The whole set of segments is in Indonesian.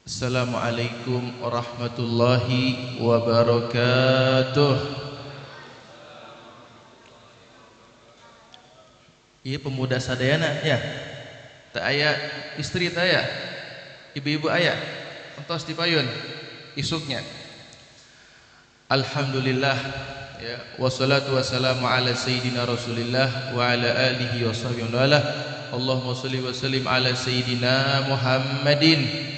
Assalamualaikum warahmatullahi wabarakatuh. Iya pemuda sadayana ya. Tak aya istri tak aya. Ibu-ibu aya. Entos dipayun isuknya. Alhamdulillah ya, wassalatu wassalamu ala sayyidina Rasulillah wa ala alihi wa sahbihi wa ala. Allahumma shalli wa sallim ala sayyidina Muhammadin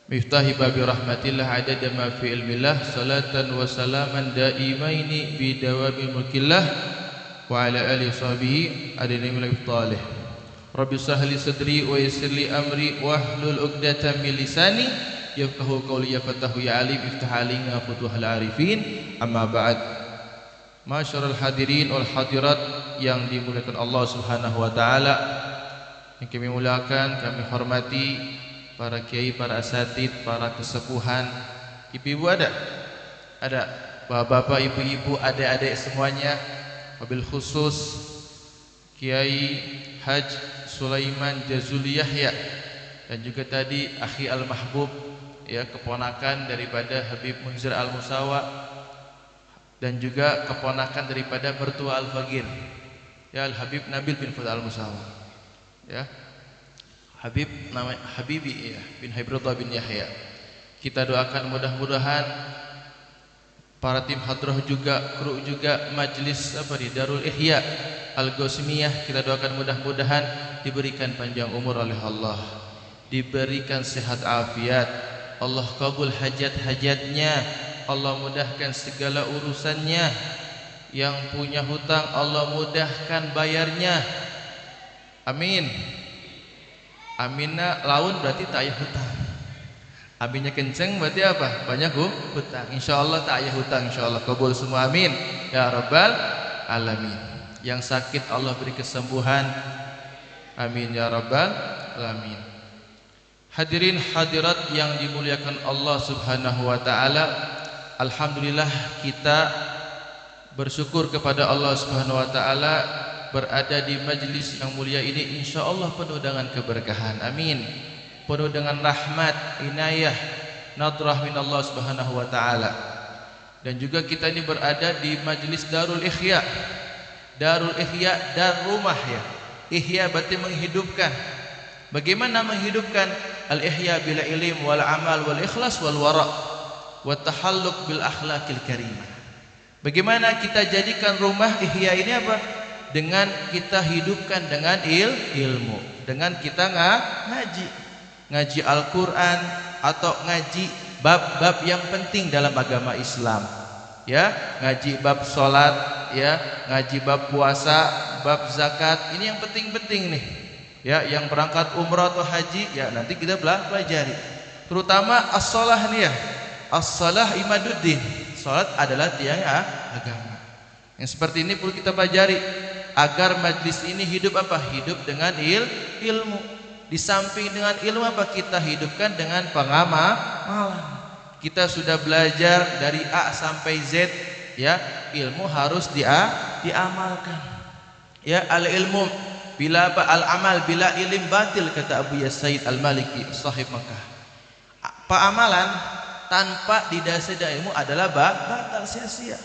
miftahi babi rahmatillah adada ma fi ilmillah salatan wa salaman daimaini bidawami mulkillah wa ala alihi sahbihi adina min iftalih. Rabbi sahli sadri wa yassir li amri wahlul 'uqdatam min lisani yafqahu qawli ya fatahu ya alim iftah alina futuhal arifin. Amma ba'd. Masyarul hadirin wal hadirat yang dimuliakan Allah Subhanahu wa taala, yang kami muliakan, kami hormati para kiai, para asatid, para kesepuhan, ibu-ibu ada, bapak-bapak, ibu-ibu, adik-adik semuanya, wabil khusus Kiai Haj Sulaiman Jazuli Yahya, dan juga tadi Akhi Al-Mahbub ya, keponakan daripada Habib Munzir Al-Musawa, dan juga keponakan daripada mertua Al-Faqir ya, Al-Habib Nabil bin Fadl Al-Musawa ya, Habib namanya Habibi ya, bin Habibullah bin Yahya. Kita doakan mudah-mudahan para tim hadrah juga, kru juga majlis di Darul Ihya Al-Ghausmiyah, kita doakan mudah-mudahan diberikan panjang umur oleh Allah, diberikan sehat afiat, Allah kabul hajat-hajatnya, Allah mudahkan segala urusannya. Yang punya hutang Allah mudahkan bayarnya. Amin. Aminna laun berarti tak aya hutang. Aminnya kenceng berarti apa? Banyak hutang. Insyaallah tak aya hutang, insyaallah kabul semua, amin ya rabbal alamin. Yang sakit Allah beri kesembuhan, amin ya rabbal alamin. Hadirin hadirat yang dimuliakan Allah Subhanahu wa taala, alhamdulillah kita bersyukur kepada Allah Subhanahu wa taala berada di majlis yang mulia ini, insyaallah penuh dengan keberkahan, amin, penuh dengan rahmat, inayah, nadrah min Allah Subhanahu wa taala. Dan juga kita ini berada di majlis Darul Ihya. Darul Ihya, dar rumah ya. Ihya berarti menghidupkan. Bagaimana menghidupkan? Al-ihya bil ilm wal amal wal ikhlas wal wara wa tahalluq bil akhlaqil karimah. Bagaimana kita jadikan rumah ihya ini apa? Dengan kita hidupkan dengan ilmu, dengan kita ngaji Al-Quran atau ngaji bab-bab yang penting dalam agama Islam ya, ngaji bab sholat ya, ngaji bab puasa, bab zakat, ini yang penting-penting nih ya. Yang berangkat umrah atau haji ya, nanti kita pelajari terutama as-shalah nih ya, as-shalah imaduddin, sholat adalah tiang agama. Yang seperti ini perlu kita pelajari agar majlis ini hidup apa? Hidup dengan ilmu. Di samping dengan ilmu apa? Kita hidupkan dengan pengamalan. Kita sudah belajar dari A sampai Z ya, ilmu harus diamalkan. Ya, al-ilmu bila apa? Al-amal bila ilim batil, kata Abu Yasaid Al-Maliki sahib Makkah. Amalan tanpa didasari ilmu adalah batal, sia-sia.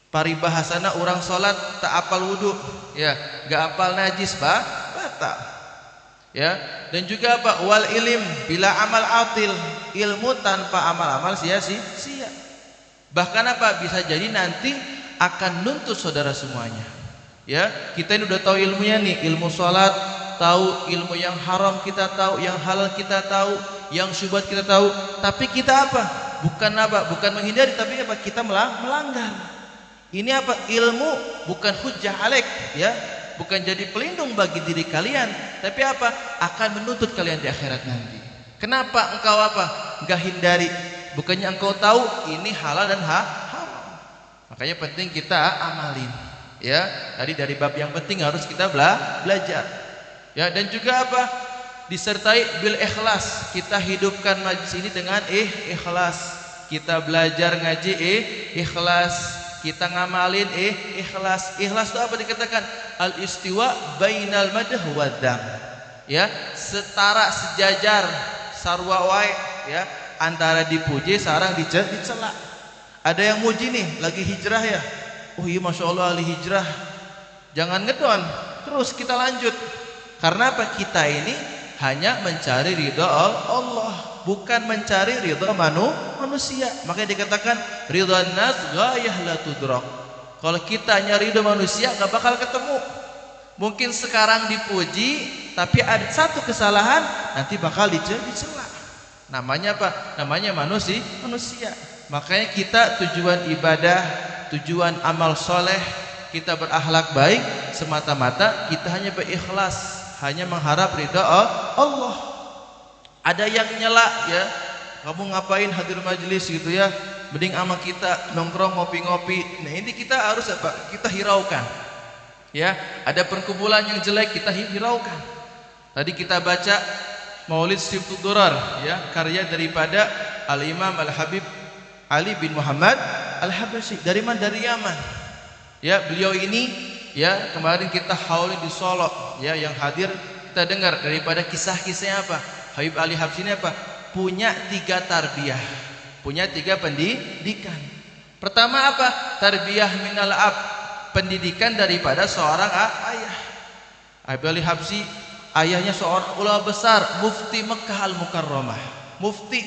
Paribahasana orang sholat tak apal wudu ya, gak apal najis batal ya. Dan juga apa? Wal ilim bila amal atil, ilmu tanpa amal-amal sia-sia. Bahkan apa? Bisa jadi nanti akan nuntut saudara semuanya ya. Kita ini udah tahu ilmunya nih, ilmu sholat tahu, ilmu yang haram kita tahu, yang halal kita tahu, yang syubhat kita tahu, tapi kita apa? Bukan menghindari, tapi apa? Kita melanggar. Ini apa? Ilmu bukan hujjah alaik ya, bukan jadi pelindung bagi diri kalian, tapi apa? Akan menuntut kalian di akhirat nanti. Kenapa engkau apa? Enggak hindari, bukannya engkau tahu ini halal dan haram. Makanya penting kita amalin ya. Tadi dari bab yang penting harus kita belajar ya. Dan juga apa? Disertai bil ikhlas. Kita hidupkan majlis ini dengan ikhlas. Kita belajar ngaji ikhlas, kita ngamalin ikhlas. Ikhlas itu apa dikatakan? Al istiwa bainal madah wa dzam ya, setara, sejajar, sarwa wae ya, antara dipuji sarang dicela. Ada yang muji nih lagi hijrah ya, oh iya masya Allah ahli hijrah, jangan ngedon, terus kita lanjut. Karena apa? Kita ini hanya mencari ridha Allah, bukan mencari ridha manusia. Makanya dikatakan ridha nas ghayah la tudrak. Kalau kita nyari ridha manusia nggak bakal ketemu. Mungkin sekarang dipuji, tapi ada satu kesalahan nanti bakal dicela. Namanya apa? Namanya manusia. Makanya kita tujuan ibadah, tujuan amal soleh, kita berakhlak baik semata-mata kita hanya berikhlas, hanya mengharap ridha Allah. Ada yang nyela ya, kamu ngapain hadir majelis gitu ya, mending sama kita nongkrong ngopi-ngopi. Nah ini kita harus apa? Kita hiraukan ya. Ada perkumpulan yang jelek kita hiraukan. Tadi kita baca Maulid Siftud Durar ya, karya daripada Al-Imam Al-Habib Ali bin Muhammad Al-Habasyi. Dari mana? Dari Yaman ya. Beliau ini ya, kemarin kita hauli di Solo ya, yang hadir kita dengar daripada kisah-kisahnya apa. Habib Ali Habsyi ini apa? Punya 3 tarbiyah, punya 3 pendidikan. Pertama apa? Tarbiyah minal ab, pendidikan daripada seorang ayah. Habib Ali Habsyi ayahnya seorang ulama besar, mufti Mekah Al-Mukarramah, mufti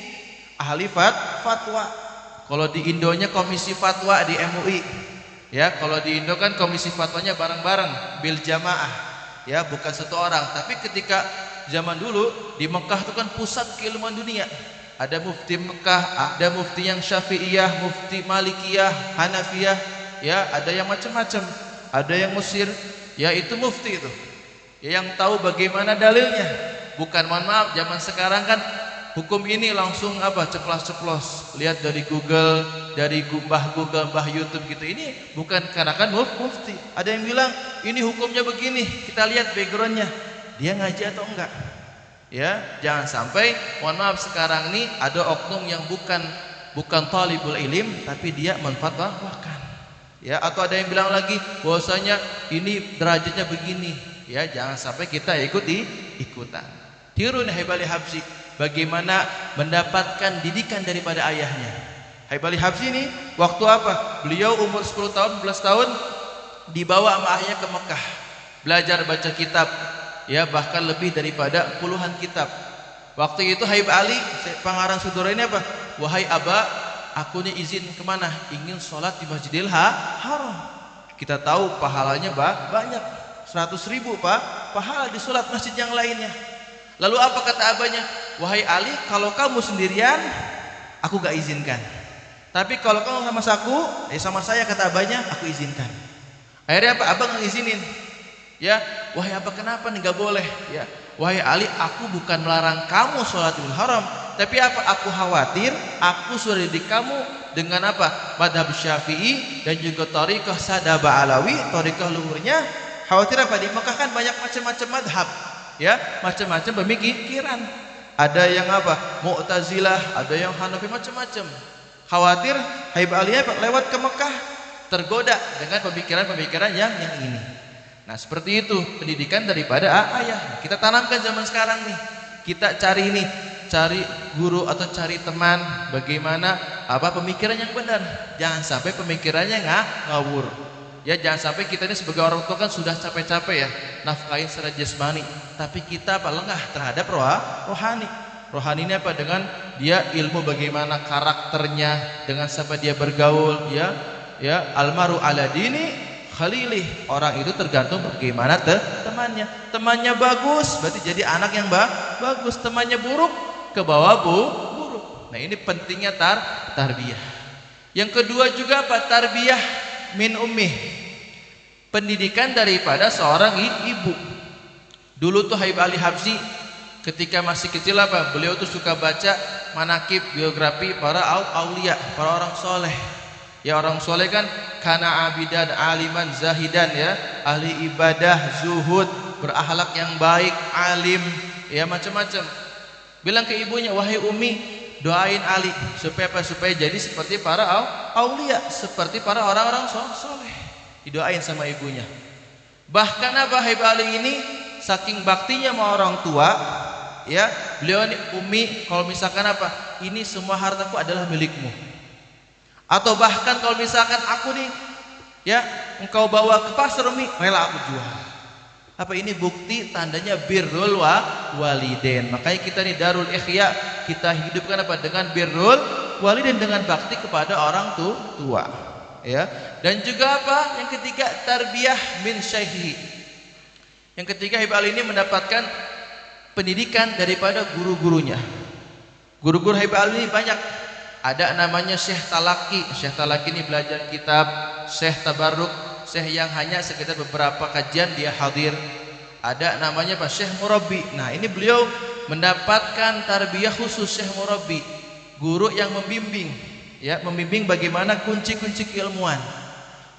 ahli fatwa. Kalau di Indonya komisi fatwa di MUI ya, kalau di Indo kan komisi fatwanya bareng-bareng bil jamaah ya, bukan satu orang. Tapi ketika zaman dulu di Mekah itu kan pusat keilmuan dunia, ada mufti Mekah, ada mufti yang Syafi'iyah, mufti Malikiyah, Hanafiyah ya, ada yang macam-macam, ada yang Mesir ya, itu mufti itu ya, yang tahu bagaimana dalilnya. Bukan, mohon maaf, zaman sekarang kan hukum ini langsung apa, ceplos-ceplos, lihat dari Google, dari Google, YouTube gitu. Ini bukan karena kan mufti. Ada yang bilang ini hukumnya begini, kita lihat backgroundnya, dia ngaji atau enggak ya. Jangan sampai, mohon maaf, sekarang ini ada oknum yang bukan talibul ilim tapi dia menfatwakan ya. Atau ada yang bilang lagi bahwasanya ini derajatnya begini ya. Jangan sampai kita ikutan. Tiru nih Habib Ali Habsyi bagaimana mendapatkan didikan daripada ayahnya. Habib Ali Habsyi ini waktu apa? Beliau umur 10 tahun, 11 tahun dibawa sama ayahnya ke Mekah belajar baca kitab ya, bahkan lebih daripada puluhan kitab. Waktu itu Habib Ali pengarang Sudura ini apa? Wahai Aba, aku ini izin kemana? Ingin sholat di Masjidil Haram. Kita tahu pahalanya banyak, 100.000 pahala di sholat masjid yang lainnya. Lalu apa kata abahnya? Wahai Ali, kalau kamu sendirian aku gak izinkan, tapi kalau kamu sama saya kata abahnya, aku izinkan. Akhirnya apa? Abah gak izinin ya. Wahai Abah, kenapa nih gak boleh ya? Wahai Ali, aku bukan melarang kamu sholatul haram, tapi apa? Aku khawatir aku sudah didik kamu dengan apa? Madhab Syafi'i dan juga Thariqah Sadaba Alawi, Thariqah luhurnya. Khawatir apa? Di Mekah kan banyak macam-macam madhab ya, macam-macam pemikiran. Ada yang apa? Mu'tazilah, ada yang Hanafi, macam-macam. Khawatir Habib Ali lewat ke Mekah tergoda dengan pemikiran-pemikiran yang ini. Nah seperti itu pendidikan daripada ayah. Kita tanamkan zaman sekarang nih. Kita cari guru atau cari teman, bagaimana apa pemikiran yang benar. Jangan sampai pemikirannya ngawur. Ya, jangan sampai kita ini sebagai orang tua kan sudah capek-capek ya nafkahin secara jasmani, tapi kita apa, lengah terhadap rohani. Rohani ini apa? Dengan dia ilmu bagaimana karakternya, dengan siapa dia bergaul ya. Almaru ala dini khalilih, orang itu tergantung bagaimana temannya. Temannya bagus berarti jadi anak yang bagus, temannya buruk ke bawah buruk. Nah ini pentingnya tarbiyah. Yang kedua juga apa? Tarbiyah min ummih, pendidikan daripada seorang ibu. Dulu tuh Habib Ali Habsyi ketika masih kecil apa? Beliau tuh suka baca manakib, biografi para aulia, para orang soleh. Ya orang soleh kan kana abidan aliman zahidan ya, ahli ibadah, zuhud, berakhlak yang baik, alim, ya macam-macam. Bilang ke ibunya, wahai Umi, doain Ali supaya apa? Supaya jadi seperti para aulia, seperti para orang-orang soleh. Didoain sama ibunya. Bahkan apa? Habib Ali ini saking baktinya sama orang tua, Ya, beliau ini Umi, kalau misalkan apa? Ini semua hartaku adalah milikmu. Atau bahkan kalau misalkan aku nih, ya, engkau bawa ke pasar Umi, rela aku jual. Apa ini bukti tandanya birrul walidain. Makanya kita nih Darul Ikhya, kita hidupkan apa? Dengan birrul walidain, dengan bakti kepada orang tua. Ya. Dan juga apa? Yang ketiga, tarbiyah min syaihi. Yang ketiga, Habib Ali ini mendapatkan pendidikan daripada guru-gurunya. Guru-guru Habib Ali ini banyak. Ada namanya Syekh Talaki. Syekh Talaki ini belajar kitab. Syekh Tabarruk, Syekh yang hanya sekitar beberapa kajian dia hadir. Ada namanya Pak Syekh Murabbi. Nah, ini beliau mendapatkan tarbiyah khusus Syekh Murabbi, guru yang membimbing, ya, membimbing bagaimana kunci-kunci keilmuan,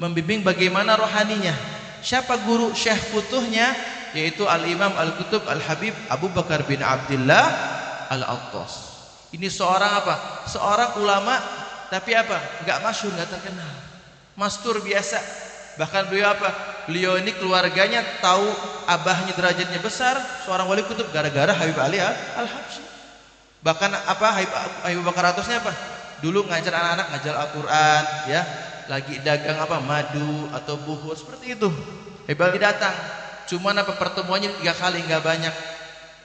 membimbing bagaimana rohaninya. Siapa guru Syekh Futuhnya? Yaitu Al-Imam Al-Kutub Al-Habib Abu Bakar bin Abdullah Al-Attas. Ini seorang apa? Seorang ulama, tapi apa? Enggak masyhur, enggak terkenal. Mastur biasa. Bahkan beliau apa? Beliau ini keluarganya tahu abahnya derajatnya besar, seorang wali kutub, gara-gara Habib Ali Al-Habsyi. Bahkan apa? Habib Bakar Attasnya apa? Dulu ngajar anak-anak, ngajar Al-Quran, ya, lagi dagang apa? Madu atau buhur, seperti itu. Habib Ali datang. Cuman apa, pertemuannya 3 kali, enggak banyak.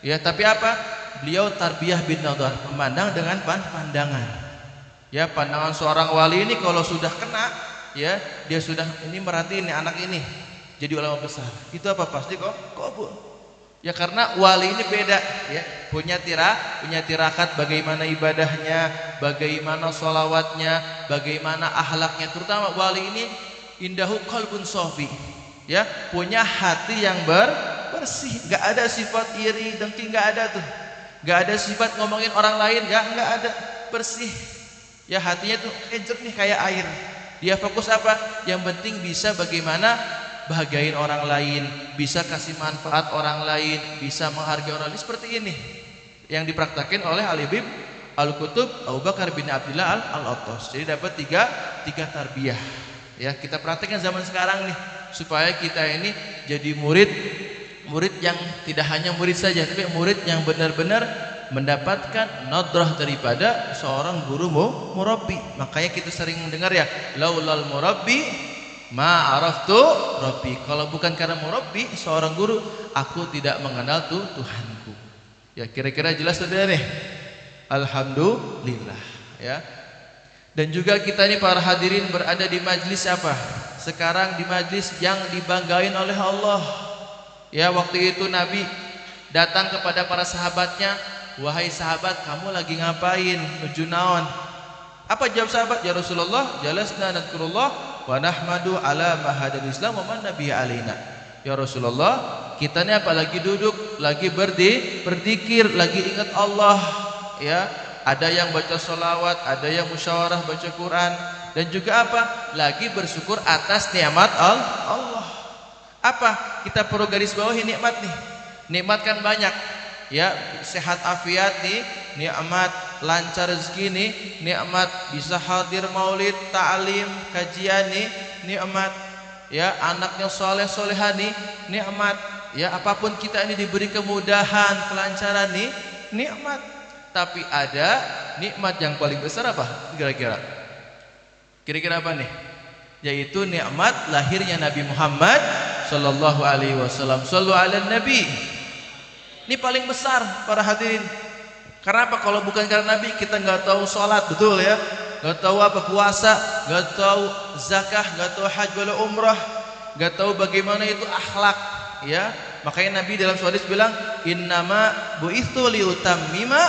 Ya, tapi apa? Beliau tarbiyah bin nadhar, memandang dengan pandangan. Ya, pandangan seorang wali ini kalau sudah kena, ya, dia sudah ini merhatiin nih anak ini jadi ulama besar. Itu apa? Pasti kok Bu. Ya, karena wali ini beda, ya. Punya tirakat bagaimana ibadahnya, bagaimana sholawatnya, bagaimana akhlaknya. Terutama wali ini indahu qalbun shafi. Ya, punya hati yang bersih, enggak ada sifat iri, dengki, enggak ada tuh. Enggak ada sifat ngomongin orang lain, ya, enggak ada, bersih. Ya, hatinya tuh kayak jernih kayak air. Dia fokus apa? Yang penting bisa bagaimana bahagiain orang lain, bisa kasih manfaat orang lain, bisa menghargai orang lain, seperti ini yang dipraktekkan oleh Al-Habib Al-Kutub Abu Bakar bin Abdullah Al-Attas. Jadi dapat tiga tarbiyah. Ya, kita praktekkan zaman sekarang nih, supaya kita ini jadi murid yang tidak hanya murid saja, tapi murid yang benar-benar mendapatkan nadrah daripada seorang guru murabbi. Makanya kita sering mendengar, ya, laulal murabbi ma araftu rabbi. Kalau bukan karena murabbi, seorang guru, aku tidak mengenal Tuhanku. Ya, kira-kira jelas sudah nih. Alhamdulillah, ya. Dan juga kita ini para hadirin berada di majlis apa? Sekarang di majlis yang dibanggain oleh Allah. Ya, waktu itu Nabi datang kepada para sahabatnya, wahai sahabat, kamu lagi ngapain? Nuju naon? Apa jawab sahabat? Ya Rasulullah, jalasna nadkurullah wa nahmadu ala ma hadal Islam wa man nabiyya alaina. Ya Rasulullah, kita ini apa? Lagi duduk, lagi berzikir, lagi ingat Allah. Ya, ada yang baca sholawat, ada yang musyawarah baca Quran, dan juga apa? Lagi bersyukur atas nikmat Allah. Apa? Kita perlu garis bawahi nikmat nih. Nikmat kan banyak. Ya, sehat afiat nih, nikmat, lancar rezeki nih, nikmat, bisa hadir maulid, ta'lim, kajian nih, nikmat. Ya, anaknya soleh soleha nih, nikmat. Ya, apapun kita ini diberi kemudahan, kelancaran nih, nikmat. Tapi ada nikmat yang paling besar apa? Kira-kira? Kira-kira apa nih? Yaitu nikmat lahirnya Nabi Muhammad sallallahu alaihi wasallam. Shallu ala Nabi. Ini paling besar para hadirin. Karena apa? Kalau bukan karena Nabi, kita nggak tahu sholat, betul ya? Nggak tahu apa puasa, nggak tahu zakah, nggak tahu haji wala umrah, nggak tahu bagaimana itu akhlak. Ya, makanya Nabi dalam hadis bilang, innama bu'itsu liutammima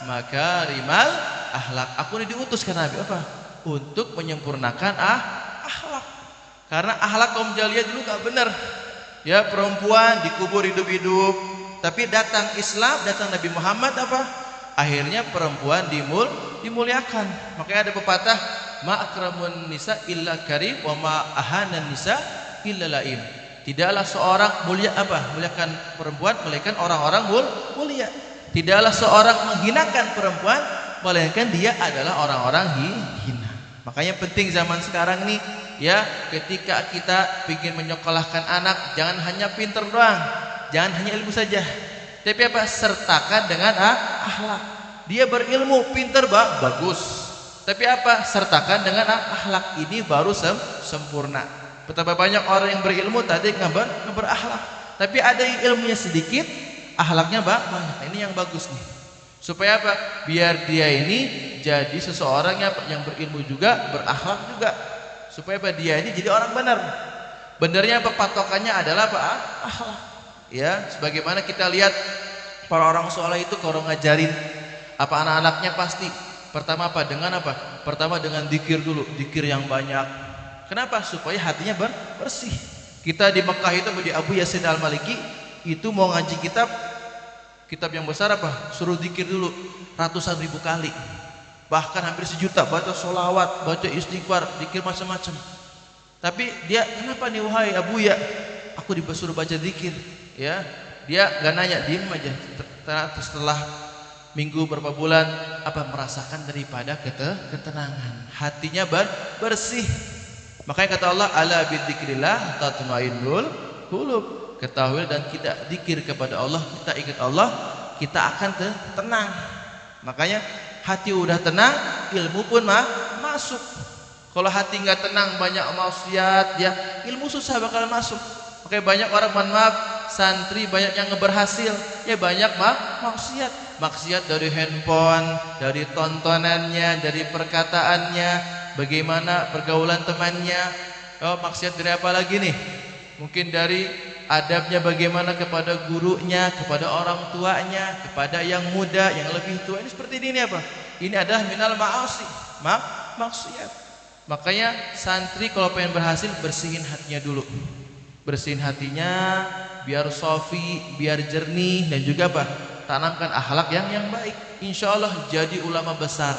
makarimal akhlak. Aku ini diutus karena Nabi apa? Untuk menyempurnakan akhlak. Karena akhlak kaum jahiliyah dulu nggak benar. Ya, perempuan dikubur hidup-hidup. Tapi datang Islam, datang Nabi Muhammad apa? Akhirnya perempuan dimuliakan. Makanya ada pepatah, ma akramun nisa illa karim wa ma ahanan nisa illa laim. Tidaklah seorang mulia apa? Muliakan perempuan melainkan orang-orang mulia. Tidaklah seorang menghinakan perempuan melainkan dia adalah orang-orang hina. Makanya penting zaman sekarang nih, ya, ketika kita ingin menyekolahkan anak, jangan hanya pinter doang. Jangan hanya ilmu saja. Tapi apa? Sertakan dengan akhlak. Dia berilmu, pinter bagus. Tapi apa? Sertakan dengan akhlak. Ini baru sempurna. Betapa banyak orang yang berilmu tadi nggak berakhlak. Tapi ada yang ilmunya sedikit, akhlaknya banyak. Ini yang bagus nih. Supaya apa? Biar dia ini jadi seseorang yang berilmu juga, berakhlak juga. Supaya apa? Dia ini jadi orang benar. Benarnya apa? Patokannya adalah apa? Akhlak. Ya, sebagaimana kita lihat para orang soleh itu kalau ngajarin apa anak-anaknya pasti pertama apa? Dengan apa? Pertama dengan dzikir dulu, dzikir yang banyak. Kenapa? Supaya hatinya bersih. Kita di Mekah itu di Abu Yasin Al-Maliki itu mau ngaji kitab yang besar apa? Suruh dzikir dulu ratusan ribu kali. Bahkan hampir 1 juta, baca sholawat, baca istighfar, dzikir macam-macam. Tapi dia, kenapa nih wahai Abu ya? Aku disuruh baca dzikir, ya. Dia nggak nanya, diem aja. Setelah minggu berapa bulan, apa merasakan daripada ketenangan, hatinya bersih. Makanya kata Allah, ala bidzikrillah tatmainnul qulub. Ketahui dan kita dzikir kepada Allah, kita ingat Allah, kita akan tenang. Makanya hati udah tenang, ilmu pun masuk. Kalau hati nggak tenang, banyak maksiat, ya ilmu susah bakal masuk. Oke, banyak orang, mohon maaf, santri banyak yang berhasil, ya banyak maksiat. Maksiat dari handphone, dari tontonannya, dari perkataannya, bagaimana pergaulan temannya. Oh, maksiat dari apa lagi nih? Mungkin dari adabnya bagaimana kepada gurunya, kepada orang tuanya, kepada yang muda, yang lebih tua. Ini seperti ini apa? Ini adalah minal ma'asi, maksiat. Makanya santri kalau pengen berhasil, bersihin hatinya dulu. Bersihin hatinya biar sofi, biar jernih, dan juga apa? Tanamkan akhlak yang baik. Insya Allah jadi ulama besar.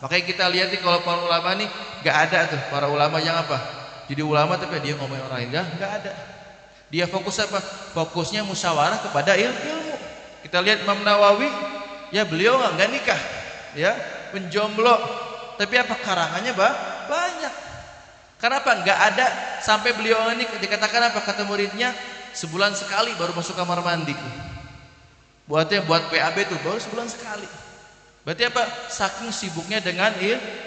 Makanya kita lihat nih kalau para ulama nih nggak ada tuh para ulama yang apa? Jadi ulama tapi dia ngomongin orang lain, nggak ada. Dia fokus apa? Fokusnya musyawarah kepada ilmu. Kita lihat Imam Nawawi, ya beliau nggak nikah, ya penjomblo. Tapi apa karangannya banyak. Kenapa? Nggak ada sampai beliau ini dikatakan apa? Kata muridnya, sebulan sekali baru masuk kamar mandi. Buat PAB itu baru sebulan sekali. Berarti apa? Saking sibuknya dengan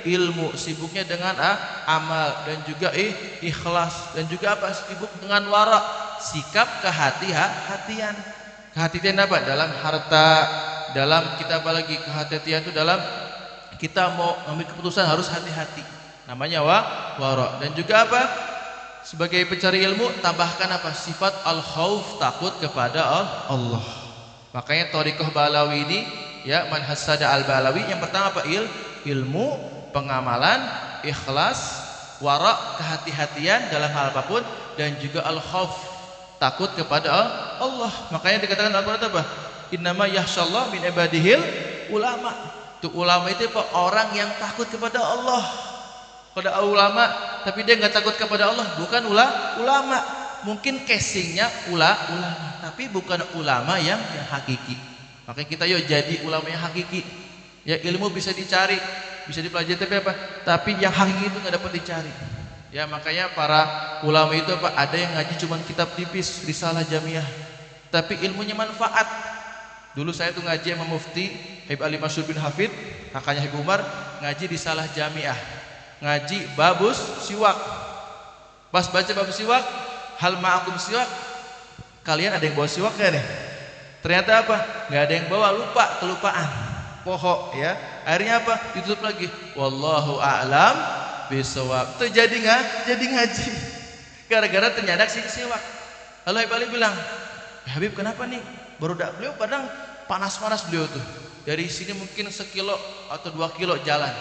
ilmu, sibuknya dengan amal, dan juga ikhlas, dan juga apa? Sibuk dengan wara, sikap kehati-hatian. Kehati-hatian apa? Dalam harta, dalam kita apalagi kehati-hatian itu dalam kita mau ambil keputusan harus hati-hati. Namanya wara. Dan juga apa? Sebagai pencari ilmu tambahkan apa? Sifat al-khauf, takut kepada Allah. Makanya thariqah Balawi ini, ya, man hasada al-Balawi, yang pertama apa? Ilmu, pengamalan, ikhlas, wara, kehati-hatian dalam hal apapun, dan juga al-khauf, takut kepada Allah. Makanya dikatakan Al-Qur'an apa? Innama yakhshallah min ibadihil ulama. Itu ulama itu apa? Orang yang takut kepada Allah. Pada ulama tapi dia nggak takut kepada Allah, bukan ulama. Mungkin casingnya ulama, tapi bukan ulama yang hakiki. Makanya kita yuk jadi ulama yang hakiki. Ya, ilmu bisa dicari, bisa dipelajari, tapi apa? Tapi yang hakiki itu nggak dapat dicari. Ya, makanya para ulama itu apa? Ada yang ngaji cuma kitab tipis, risalah jamiah, tapi ilmunya manfaat. Dulu saya tuh ngaji sama Mufti Habib Ali Masyur bin Hafid, kakaknya Habib Umar, ngaji risalah jamiah, ngaji babus siwak. Pas baca babus siwak, hal ma'akum siwak, kalian ada yang bawa siwak gak nih? Ternyata apa? Nggak ada yang bawa, kelupaan. Pohok, ya. Akhirnya apa? Ditutup lagi. Wallahu a'lam bisawab. Itu jadi ngaji. Gara-gara ternyata siwak. Lalu Habib Ali bilang, Habib kenapa nih? Baru beliau kadang panas-panas beliau tuh. Dari sini mungkin 1 kilo atau 2 kilo jalan.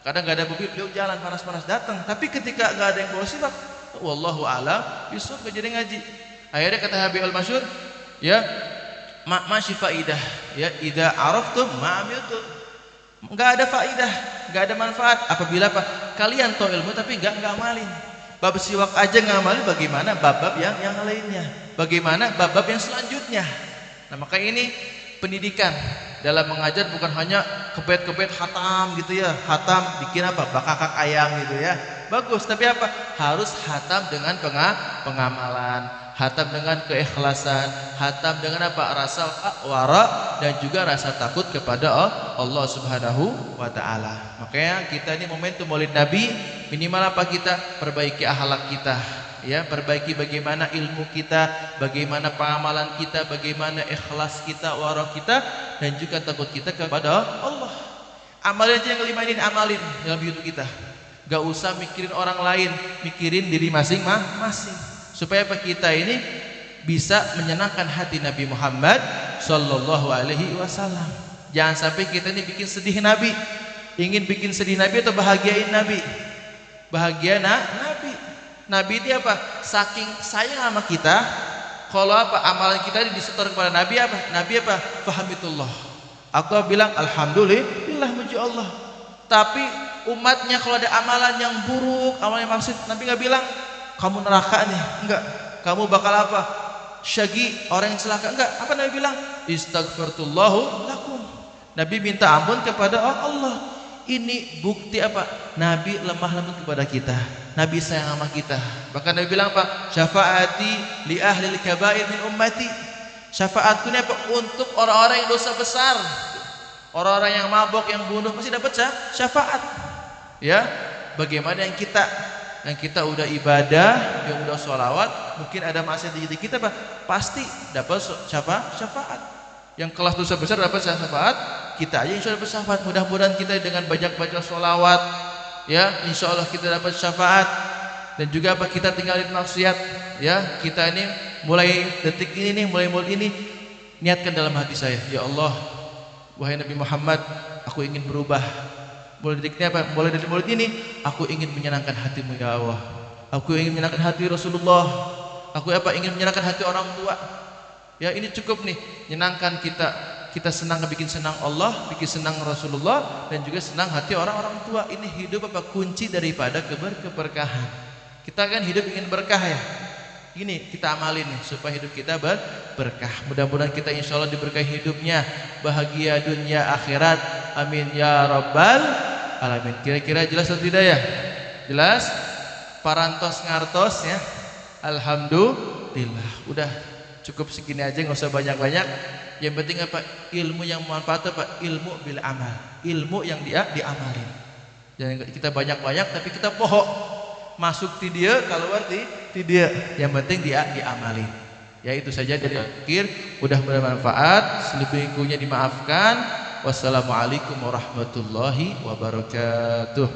Kadang nggak ada mobil, beliau jalan panas-panas datang. Tapi ketika nggak ada yang bawa siwak, wallahu a'lam bisawab, nggak jadi ngaji. Akhirnya kata Habib Al-Masyur, ya, masih faidah, ya, idza araftum ma amiltum. Enggak ada faidah, enggak ada manfaat apabila apa? Kalian tahu ilmu tapi enggak amalin. Bab siwak aja ngamalin, bagaimana bab-bab yang lainnya? Bagaimana bab-bab yang selanjutnya? Nah, maka ini pendidikan dalam mengajar bukan hanya kebet hatam gitu ya. Hatam bikin apa? Bakakak ayam gitu ya. Bagus, tapi apa? Harus hatam dengan pengamalan, hatam dengan keikhlasan, hatam dengan apa? Rasa wara dan juga rasa takut kepada Allah Subhanahu wa taala. Makanya kita ini momentum Maulid Nabi, minimal apa? Kita perbaiki akhlak kita, ya, perbaiki bagaimana ilmu kita, bagaimana pengamalan kita, bagaimana ikhlas kita, wara kita, dan juga takut kita kepada Allah. Amalin aja yang kelima ini, amalin dalam hidup kita. Gak usah mikirin orang lain, mikirin diri masing-masing. Supaya apa? Kita ini bisa menyenangkan hati Nabi Muhammad sallallahu alaihi wasallam. Jangan sampai kita ini bikin sedih Nabi. Ingin bikin sedih Nabi atau bahagiain Nabi? Bahagia Nabi. Nabi ini apa? Saking sayang sama kita, kalau apa? Amalan kita disetor kepada Nabi apa? Nabi apa? Fahamitullah. Aku bilang alhamdulillah, muji Allah. Tapi umatnya kalau ada amalan yang buruk, amalan yang maksud, Nabi nggak bilang kamu neraka nih, enggak. Kamu bakal apa? Syagi, orang yang celaka, enggak. Apa Nabi bilang? Istaghfirullahu lakum. Nabi minta ampun kepada Allah. Ini bukti apa? Nabi lemah lembut kepada kita. Nabi sayang sama kita. Bahkan Nabi bilang apa? Syafaati li ahli al-kabair min ummati. Syafaatku ini apa? Untuk orang-orang yang dosa besar, orang-orang yang mabok, yang bunuh, pasti dapat syafaat. Ya, bagaimana yang kita udah ibadah, yang udah sholawat, mungkin ada maksiat di diri kita, pasti dapat syafaat. Yang kelas dosa besar dapat syafaat, kita aja insya Allah dapat syafaat. Mudah-mudahan kita dengan banyak baca sholawat, ya, insya Allah kita dapat syafaat. Dan juga apa? Kita tinggalin maksiat, ya. Kita ini mulai detik ini nih, mulai ini niatkan dalam hati saya, ya Allah, wahai Nabi Muhammad, aku ingin berubah. Mulai detik ini apa? Mulai dari mulut ini, aku ingin menyenangkan hatimu ya Allah. Aku ingin menyenangkan hati Rasulullah. Aku apa? Ingin menyenangkan hati orang tua. Ya, ini cukup nih, menyenangkan kita. Kita senang, bikin senang Allah, bikin senang Rasulullah, dan juga senang hati orang-orang tua. Ini hidup apa? Kunci daripada keberkahan. Kita kan hidup ingin berkah, ya. Ini kita amalin nih supaya hidup kita berkah. Mudah-mudahan kita insya Allah diberkahi hidupnya, bahagia dunia akhirat. Amin ya rabbal alamin. Kira-kira jelas atau tidak ya? Jelas? Parantos ngartos ya. Alhamdulillah. Udah cukup segini aja, nggak usah banyak-banyak. Yang penting apa? Ilmu yang manfaat apa? Ilmu bil amal. Ilmu yang diamalin. Jangan kita banyak-banyak tapi kita bohong. Masuk di dia, keluar di dia. Yang penting dia diamalin. Ya, itu saja dari akhir. Mudah bermanfaat. Selebihnya dimaafkan. Wassalamualaikum warahmatullahi wabarakatuh.